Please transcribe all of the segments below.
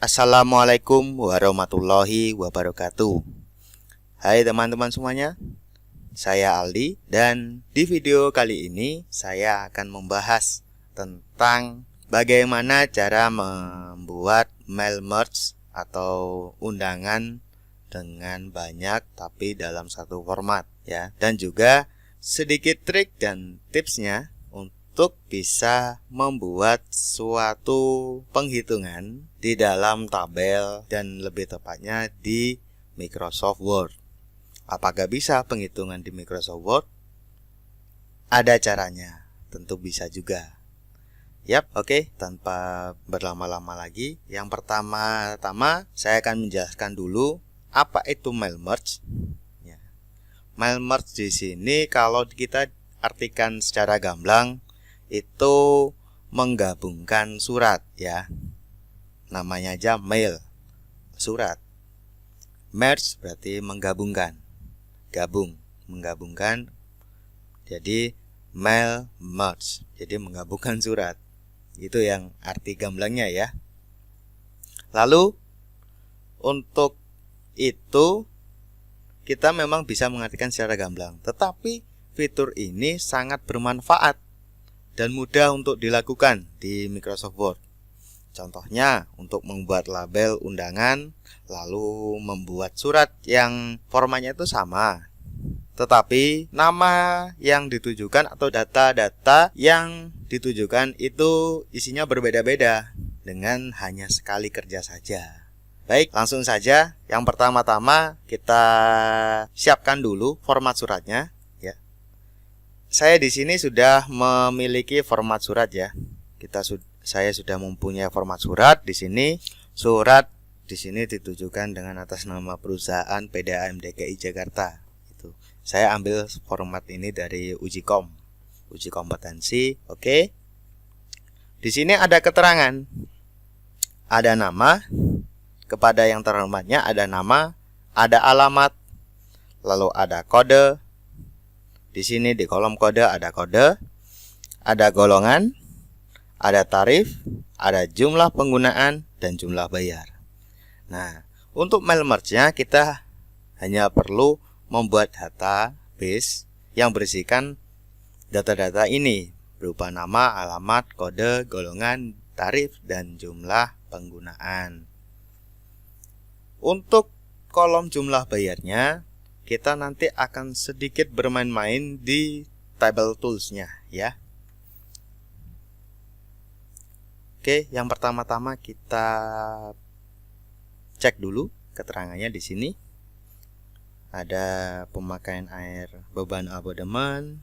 Assalamualaikum warahmatullahi wabarakatuh. Hai teman-teman semuanya, saya Aldi dan di video kali ini saya akan membahas tentang bagaimana cara membuat mail merge atau undangan dengan banyak tapi dalam satu format ya, dan juga sedikit trik dan tipsnya untuk bisa membuat suatu penghitungan di dalam tabel dan lebih tepatnya di Microsoft Word. Apakah bisa penghitungan di Microsoft Word? Ada caranya, tentu bisa juga. Oke, tanpa berlama-lama lagi, yang pertama-tama saya akan menjelaskan dulu apa itu mail merge. Mail merge di sini kalau kita artikan secara gamblang itu menggabungkan surat ya. Namanya aja mail, surat. Merge berarti menggabungkan. Menggabungkan. Jadi mail merge, jadi menggabungkan surat. Itu yang arti gamblangnya ya. Lalu untuk itu kita memang bisa mengartikan secara gamblang, tetapi fitur ini sangat bermanfaat dan mudah untuk dilakukan di Microsoft Word. Contohnya untuk membuat label undangan, lalu membuat surat yang formatnya itu sama, tetapi nama yang ditujukan atau data-data yang ditujukan itu isinya berbeda-beda dengan hanya sekali kerja saja. Baik, langsung saja. Yang pertama-tama kita siapkan dulu format suratnya. Saya di sini sudah memiliki format surat ya. Saya sudah mempunyai format surat di sini. Surat di sini ditujukan dengan atas nama perusahaan PDAM DKI Jakarta. Saya ambil format ini dari uji kompetensi. Oke. Di sini ada keterangan. Ada nama, kepada yang terhormatnya ada nama, ada alamat, lalu ada kode. Di sini di kolom kode, ada golongan, ada tarif, ada jumlah penggunaan, dan jumlah bayar. Nah, untuk mail merge-nya kita hanya perlu membuat database yang berisikan data-data ini berupa nama, alamat, kode, golongan, tarif, dan jumlah penggunaan. Untuk kolom jumlah bayarnya, kita nanti akan sedikit bermain-main di table tools-nya ya. Oke, yang pertama-tama kita cek dulu keterangannya di sini. Ada pemakaian air beban abodemen,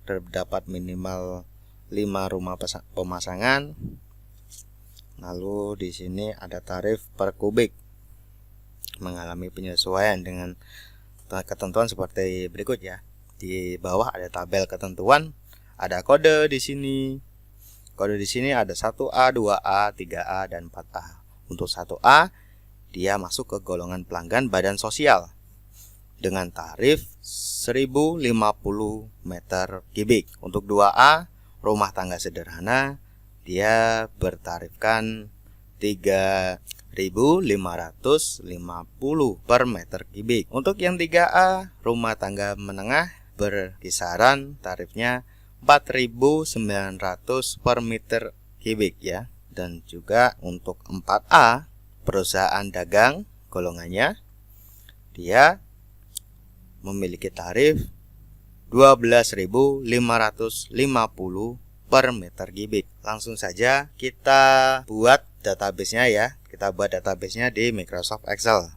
terdapat minimal 5 rumah pemasangan. Lalu di sini ada tarif per kubik, mengalami penyesuaian dengan ketentuan seperti berikut ya. Di bawah ada tabel ketentuan, ada kode di sini. Kode di sini ada 1A, 2A, 3A, dan 4A. Untuk 1A, dia masuk ke golongan pelanggan badan sosial dengan tarif 1050 meter kubik. Untuk 2A, rumah tangga sederhana, dia bertarifkan 3.550 per meter kubik. Untuk yang 3A, rumah tangga menengah, berkisaran tarifnya 4.900 per meter kubik ya. Dan juga untuk 4A, perusahaan dagang golongannya, dia memiliki tarif 12.550 per meter kubik. Langsung saja kita buat database-nya ya. Kita buat database-nya di Microsoft Excel.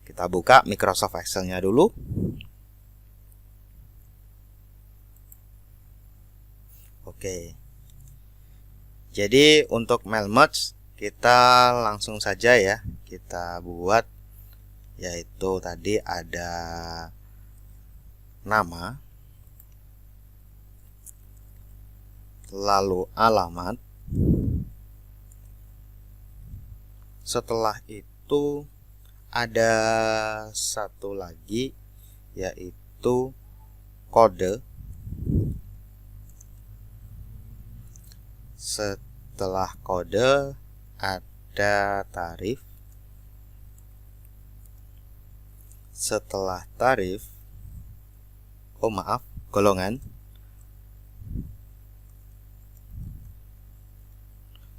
Kita buka Microsoft Excel-nya dulu. Oke. Jadi untuk mail merge kita langsung saja ya. Kita buat, yaitu tadi ada nama, lalu alamat. Setelah itu ada satu lagi, yaitu kode. Setelah kode ada ada tarif. Setelah tarif, golongan.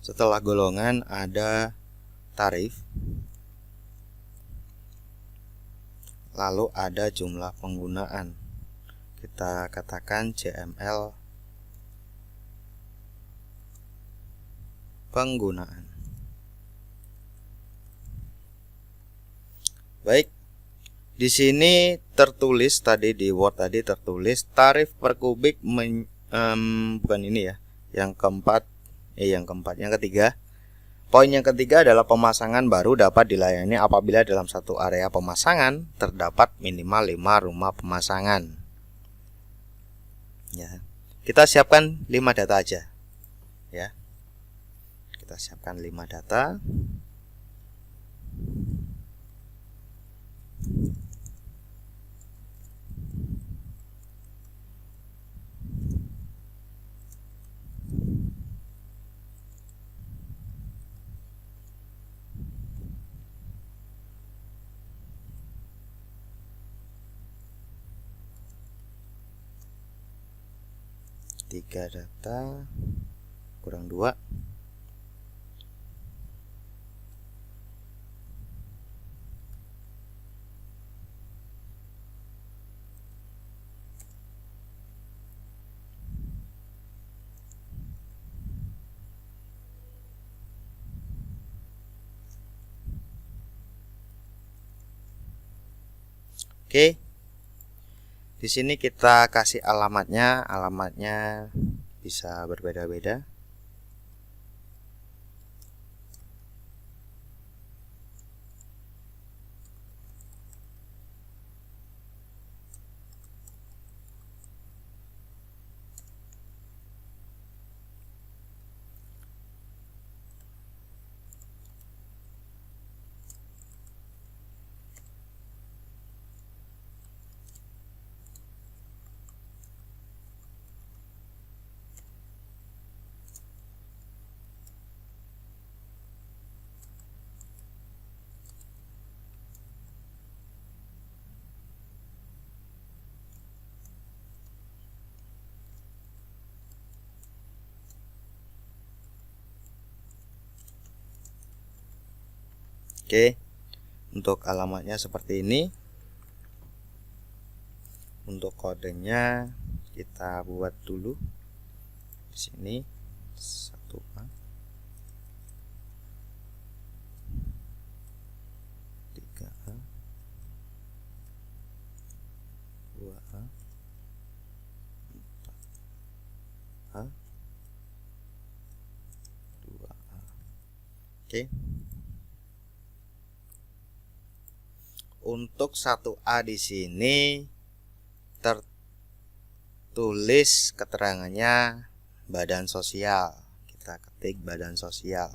Setelah golongan ada tarif. Lalu ada jumlah penggunaan. Kita katakan JML penggunaan. Baik. Di sini tertulis tadi di Word tadi tertulis tarif per kubik bukan ini ya. Yang ketiga. Poin yang ketiga adalah pemasangan baru dapat dilayani apabila dalam satu area pemasangan terdapat minimal 5 rumah pemasangan. Ya. Kita siapkan 5 data aja. Ya. Kita siapkan 5 data. Tiga data kurang 2. Oke. Di sini kita kasih alamatnya. Alamatnya bisa berbeda-beda. Oke. Untuk alamatnya seperti ini. Untuk kodenya kita buat dulu. Di sini 1A 3A 2A 4A 2A. Oke. Untuk 1A di sini tertulis keterangannya badan sosial. Kita ketik badan sosial.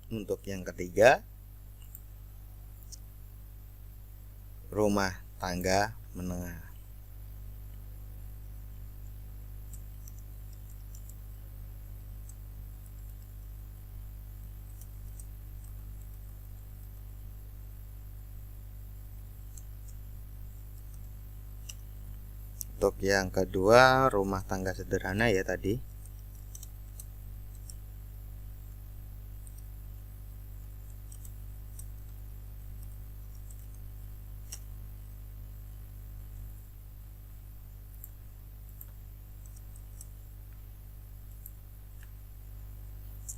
Untuk yang ketiga, rumah tangga menengah. Untuk yang kedua, rumah tangga sederhana ya tadi.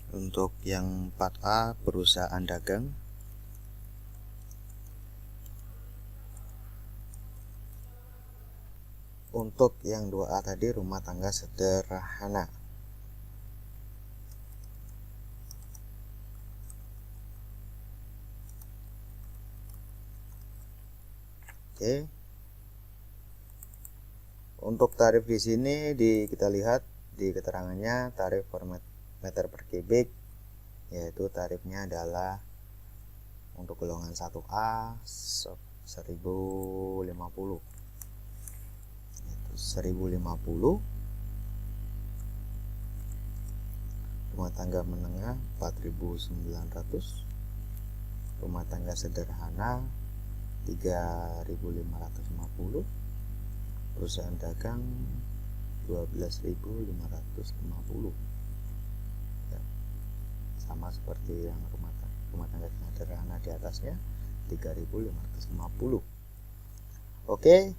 Untuk yang 4A, perusahaan dagang. Untuk yang 2A tadi, rumah tangga sederhana. Oke. Untuk tarif di sini kita lihat di keterangannya tarif per meter per kubik, yaitu tarifnya adalah untuk golongan 1A 1050. 1050, rumah tangga menengah 4.900, rumah tangga sederhana 3.550, perusahaan dagang 12.550. Ya, sama seperti yang rumah tangga sederhana di atasnya 3.550. Oke,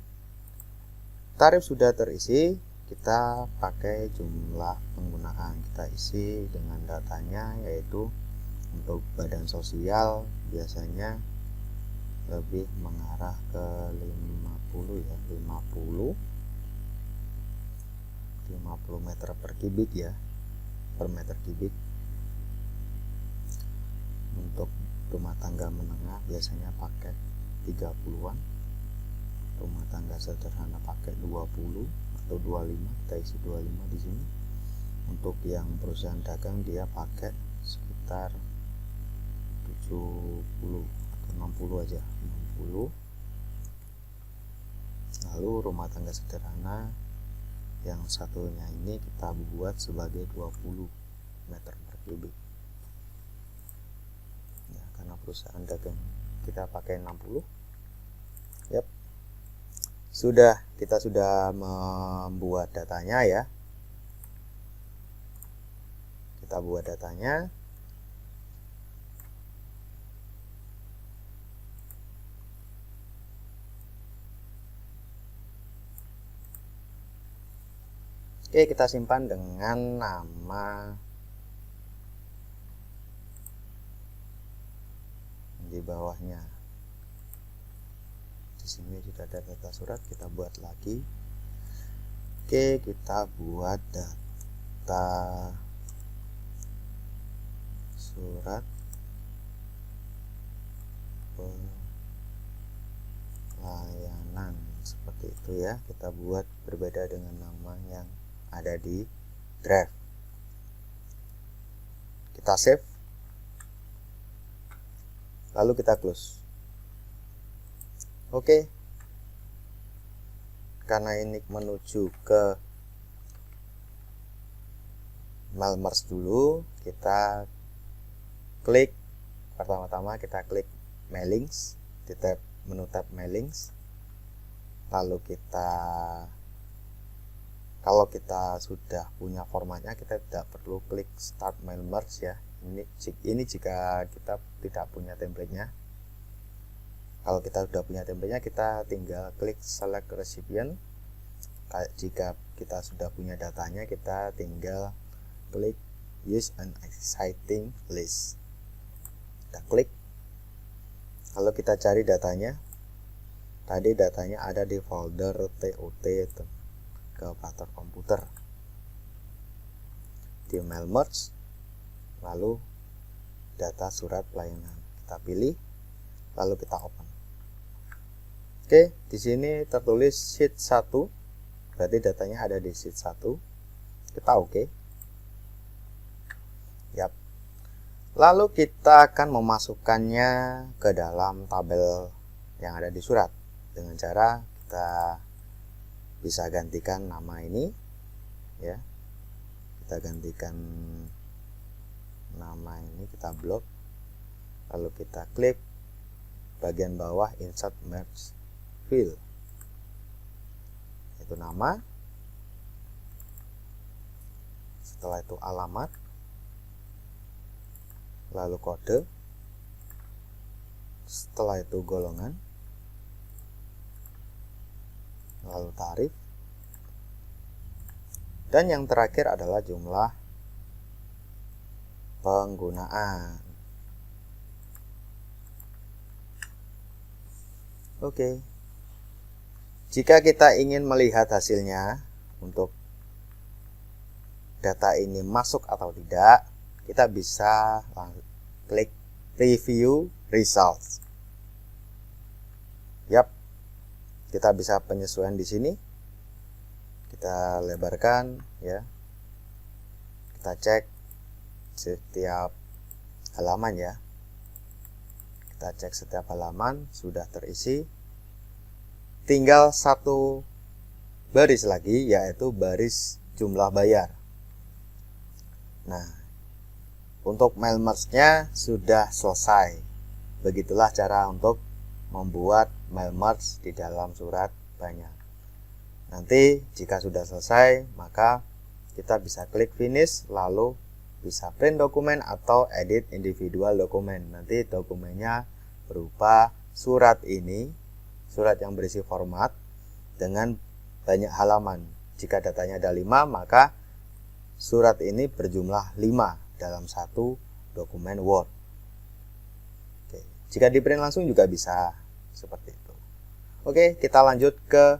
tarif sudah terisi. Kita pakai jumlah penggunaan, kita isi dengan datanya, yaitu untuk badan sosial biasanya lebih mengarah ke 50 ya, 50 meter per kubik ya, per meter kubik. Untuk rumah tangga menengah biasanya pakai 30-an, rumah tangga sederhana pakai 20 atau 25, kita isi 25 di sini. Untuk yang perusahaan dagang dia pakai sekitar 70 atau 60 aja, 60. Lalu rumah tangga sederhana yang satunya ini kita buat sebagai 20 meter per kubik ya, karena perusahaan dagang kita pakai 60. Yap, kita sudah membuat datanya ya. Kita buat datanya. Oke, kita simpan dengan nama di bawahnya. Di sini sudah ada data surat, kita buat lagi. Oke, kita buat data surat pelayanan seperti itu ya. Kita buat berbeda dengan nama yang ada di draft. Kita save, lalu kita close. Oke, karena ini menuju ke mail merge dulu, kita klik pertama-tama, kita klik mailings di tab menu tab mailings. Lalu kalau kita sudah punya formatnya, kita tidak perlu klik start mail merge ya. Ini jika kita tidak punya template-nya. Kalau kita sudah punya template-nya, kita tinggal klik select recipient. Jika kita sudah punya datanya, kita tinggal klik use an existing list. Kita klik, lalu kita cari datanya. Tadi datanya ada di folder TOT ke operator komputer, di mail merge, lalu data surat pelayanan kita pilih, lalu kita open. Oke, di sini tertulis sheet 1, berarti datanya ada di sheet 1. Kita oke. Yap. Lalu kita akan memasukkannya ke dalam tabel yang ada di surat dengan cara kita bisa gantikan nama ini ya. Kita gantikan nama ini, kita blok. Lalu kita klik bagian bawah insert merge field, itu nama, setelah itu alamat, lalu kode, setelah itu golongan, lalu tarif, dan yang terakhir adalah jumlah penggunaan. Oke. Jika kita ingin melihat hasilnya untuk data ini masuk atau tidak, kita bisa klik review results. Yap, kita bisa penyesuaian di sini. Kita lebarkan ya. Kita cek setiap halaman ya. Kita cek setiap halaman sudah terisi. Tinggal satu baris lagi, yaitu baris jumlah bayar. Nah, untuk mail merge-nya sudah selesai. Begitulah cara untuk membuat mail merge di dalam surat banyak. Nanti jika sudah selesai, maka kita bisa klik finish, lalu bisa print dokumen atau edit individual dokumen. Nanti dokumennya berupa surat ini, surat yang berisi format dengan banyak halaman. Jika datanya ada 5, maka surat ini berjumlah 5 dalam satu dokumen Word. Oke. Jika di print langsung juga bisa seperti itu. Oke, kita lanjut ke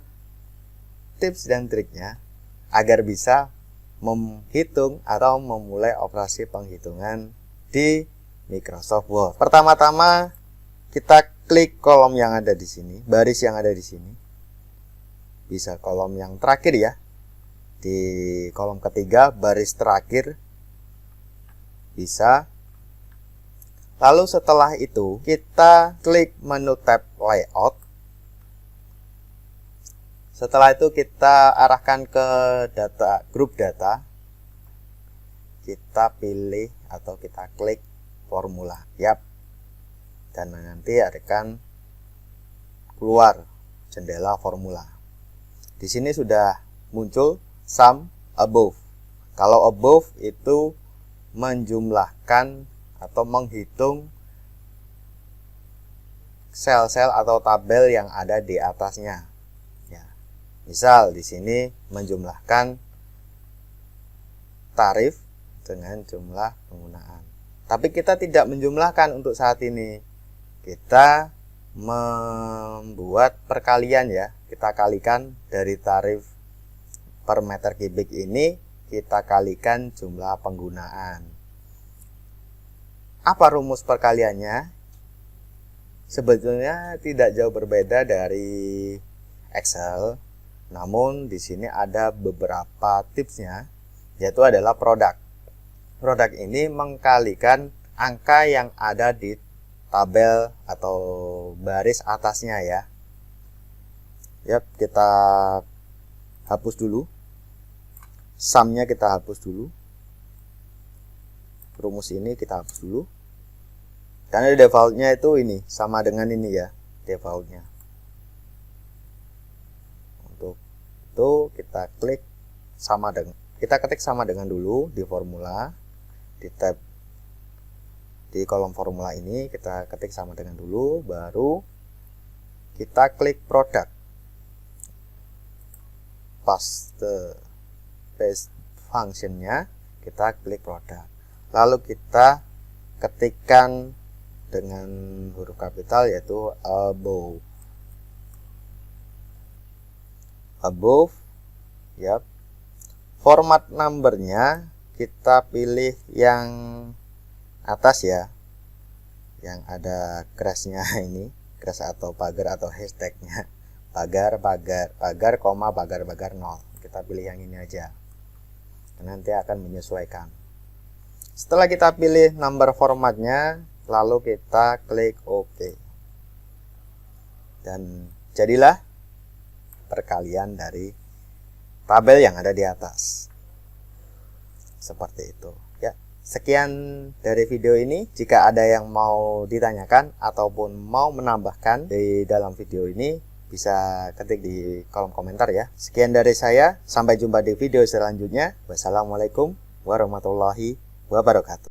tips dan triknya agar bisa menghitung atau memulai operasi penghitungan di Microsoft Word. Pertama-tama kita klik kolom yang ada di sini, baris yang ada di sini. Bisa kolom yang terakhir ya. Di kolom ketiga baris terakhir bisa. Lalu setelah itu kita klik menu tab layout. Setelah itu kita arahkan ke data, grup data. Kita pilih atau kita klik formula. Yap. Dan nanti akan keluar jendela formula. Di sini sudah muncul sum above. Kalau above itu menjumlahkan atau menghitung sel-sel atau tabel yang ada di atasnya. Misal di sini menjumlahkan tarif dengan jumlah penggunaan. Tapi kita tidak menjumlahkan untuk saat ini. Kita membuat perkalian ya. Kita kalikan dari tarif per meter kubik ini, kita kalikan jumlah penggunaan. Apa rumus perkaliannya? Sebetulnya tidak jauh berbeda dari Excel. Namun di sini ada beberapa tipsnya, yaitu adalah produk. Produk ini mengkalikan angka yang ada di tabel atau baris atasnya ya. Yap, kita hapus dulu. Sumnya kita hapus dulu. Rumus ini kita hapus dulu. Karena defaultnya itu ini sama dengan ini ya, defaultnya. Itu kita klik sama dengan, kita ketik sama dengan dulu di formula, di tab di kolom formula ini kita ketik sama dengan dulu, baru kita klik produk, paste functionnya, kita klik produk, lalu kita ketikkan dengan huruf kapital yaitu above, ya. Format numbernya kita pilih yang atas ya, yang ada crashnya ini, crash atau pagar atau hashtagnya, pagar 0. Kita pilih yang ini aja, nanti akan menyesuaikan. Setelah kita pilih number formatnya, lalu kita klik OK, dan jadilah perkalian dari tabel yang ada di atas. Seperti itu ya. Sekian dari video ini. Jika ada yang mau ditanyakan ataupun mau menambahkan di dalam video ini, bisa ketik di kolom komentar ya. Sekian dari saya, sampai jumpa di video selanjutnya. Wassalamualaikum warahmatullahi wabarakatuh.